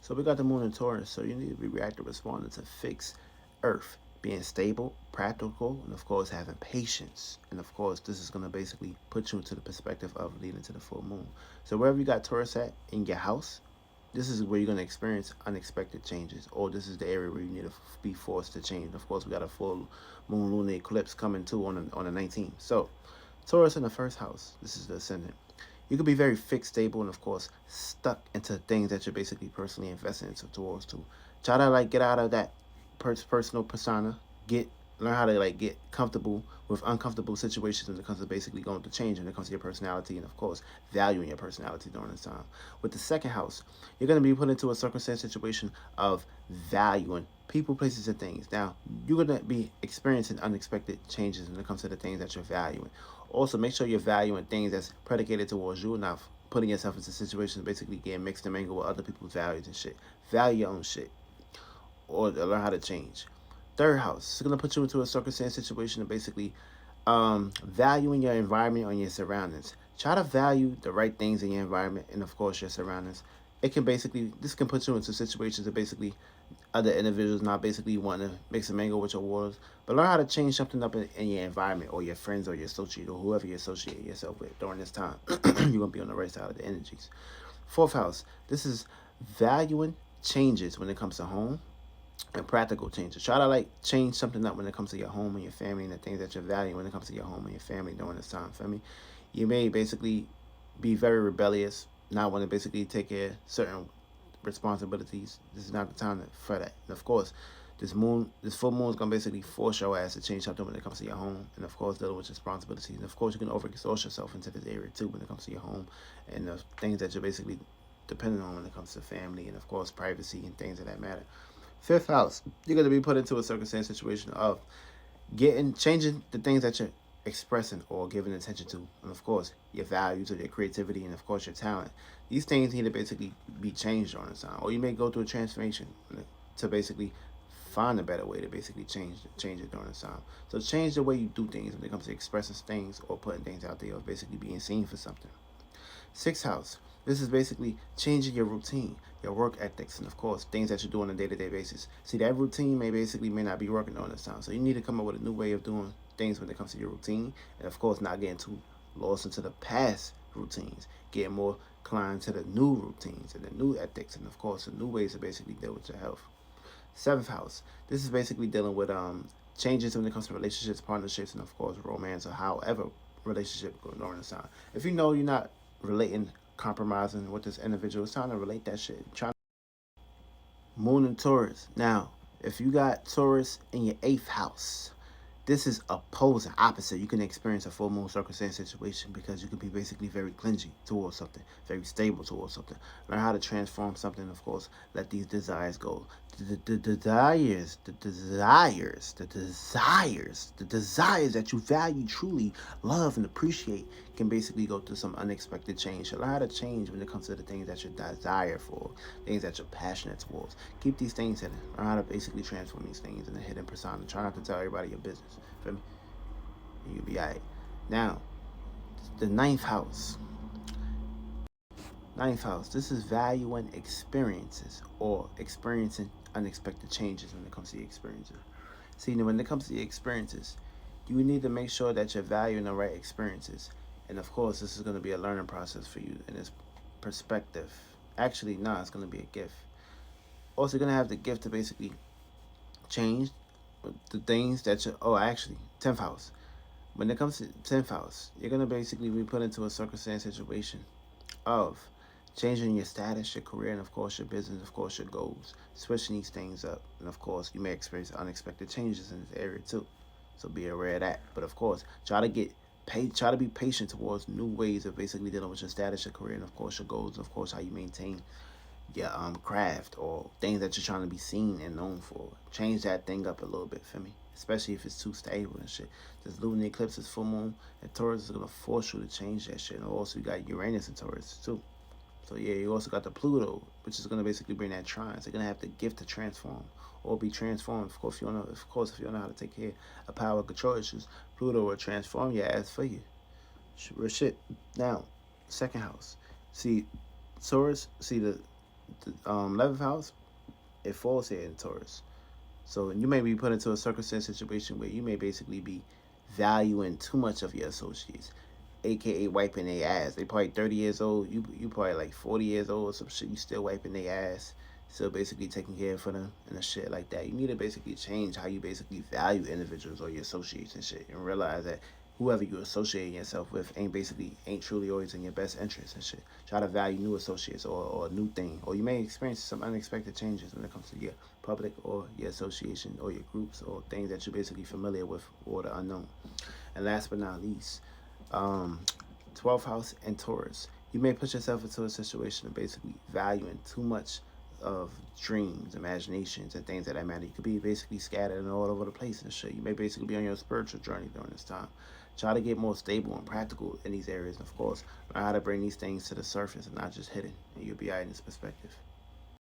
So we got the moon in Taurus. So you need to be reactive responding to fixed Earth, being stable, practical, and of course having patience. And of course, this is going to basically put you into the perspective of leading to the full moon. So wherever you got Taurus at in your house, this is where you're going to experience unexpected changes, or this is the area where you need to be forced to change. Of course, we got a full moon lunar eclipse coming too on the 19th. So Taurus in the first house, this is the ascendant. You could be very fixed, stable, and of course stuck into things that you're basically personally investing into towards to. Try to like get out of that personal persona. Learn how to like get comfortable with uncomfortable situations when it comes to basically going to change when it comes to your personality and of course valuing your personality during this time. With the second house, you're going to be put into a circumstance situation of valuing people, places, and things. Now, you're going to be experiencing unexpected changes when it comes to the things that you're valuing. Also, make sure you're valuing things that's predicated towards you, not putting yourself into situations basically getting mixed and mingled with other people's values and shit. Value your own shit or learn how to change. Third house is going to put you into a circumstance situation of basically valuing your environment and your surroundings. Try to value the right things in your environment and, of course, your surroundings. This can put you into situations of basically other individuals not basically wanting to mix and mingle with your waters, but learn how to change something up in your environment or your friends or your associate or whoever you associate yourself with during this time. You're going to be on the right side of the energies. Fourth house, this is valuing changes when it comes to home and practical changes. Try to like change something up when it comes to your home and your family and the things that you value when it comes to your home and your family during this time. For me, you may basically be very rebellious, not want to basically take care of certain responsibilities. This is not the time for that. And of course, this full moon is gonna basically force your ass to change something when it comes to your home, and of course dealing with responsibilities. And of course, you can overexhaust yourself into this area too when it comes to your home and the things that you're basically dependent on when it comes to family and of course privacy and things of that matter. Fifth house, you're gonna be put into a circumstance situation of changing the things that you're expressing or giving attention to, and of course your values or your creativity and of course your talent. These things need to basically be changed on the time, or you may go through a transformation to basically find a better way to basically change it during the time. So change the way you do things when it comes to expressing things or putting things out there or basically being seen for something. Sixth house. This is basically changing your routine, your work ethics, and of course, things that you do on a day-to-day basis. See, that routine may not be working on this time. So you need to come up with a new way of doing things when it comes to your routine. And of course, not getting too lost into the past routines. Getting more inclined to the new routines and the new ethics and of course the new ways to basically deal with your health. Seventh house. This is basically dealing with changes when it comes to relationships, partnerships, and of course romance or however relationship going on this time. If you know you're not relating, compromising with this individual, it's time to relate that shit. Trying Moon and Taurus. Now, if you got Taurus in your eighth house, this is opposing, opposite. You can experience a full moon circumstance situation because you can be basically very clingy towards something, very stable towards something. Learn how to transform something, of course. Let these desires go. The desires that you value, truly love, and appreciate can basically go through some unexpected change. So learn how to change when it comes to the things that you desire for, things that you're passionate towards. Keep these things hidden. Learn how to basically transform these things in a hidden persona. Try not to tell everybody your business. Feel me? You'll be alright. Now, the ninth house. Ninth house. This is valuing experiences or experiencing unexpected changes when it comes to the experiences. See, when it comes to the experiences, you need to make sure that you're valuing the right experiences. And of course, this is going to be a learning process for you in this perspective. Actually, nah, it's going to be a gift. Also, you're going to have the gift to basically change the things that you. Oh, actually, 10th house. When it comes to 10th house, you're going to basically be put into a circumstance situation of changing your status, your career, and of course your business, of course your goals, switching these things up, and of course you may experience unexpected changes in this area too. So be aware of that. But of course, try to be patient towards new ways of basically dealing with your status, your career, and of course your goals, and of course how you maintain your craft or things that you're trying to be seen and known for. Change that thing up a little bit for me. Especially if it's too stable and shit. This lunar eclipse is full moon, and Taurus is gonna force you to change that shit. And also you got Uranus and Taurus too. So yeah, you also got the Pluto, which is gonna basically bring that trine. So you're gonna have the gift to transform or be transformed. Of course, if you don't know how to take care of power control issues, Pluto will transform your ass for you. Real shit. Now, second house. See, Taurus. See The 11th house, it falls here in Taurus. So you may be put into a circumstance situation where you may basically be valuing too much of your associates, aka wiping their ass. They probably 30 years old. You probably like 40 years old or some shit. You still wiping their ass. Still basically taking care for them and a shit like that. You need to basically change how you basically value individuals or your associates and shit, and realize that whoever you associate yourself with ain't truly always in your best interest and shit. Try to value new associates or a new thing, or you may experience some unexpected changes when it comes to your public or your association or your groups or things that you're basically familiar with or the unknown. And last but not least, um, 12th house and Taurus. You may put yourself into a situation of basically valuing too much of dreams, imaginations, and things of that matter. You could be basically scattered and all over the place and shit. You may basically be on your spiritual journey during this time. Try to get more stable and practical in these areas, and of course, learn how to bring these things to the surface and not just hidden. And you'll be out in this perspective.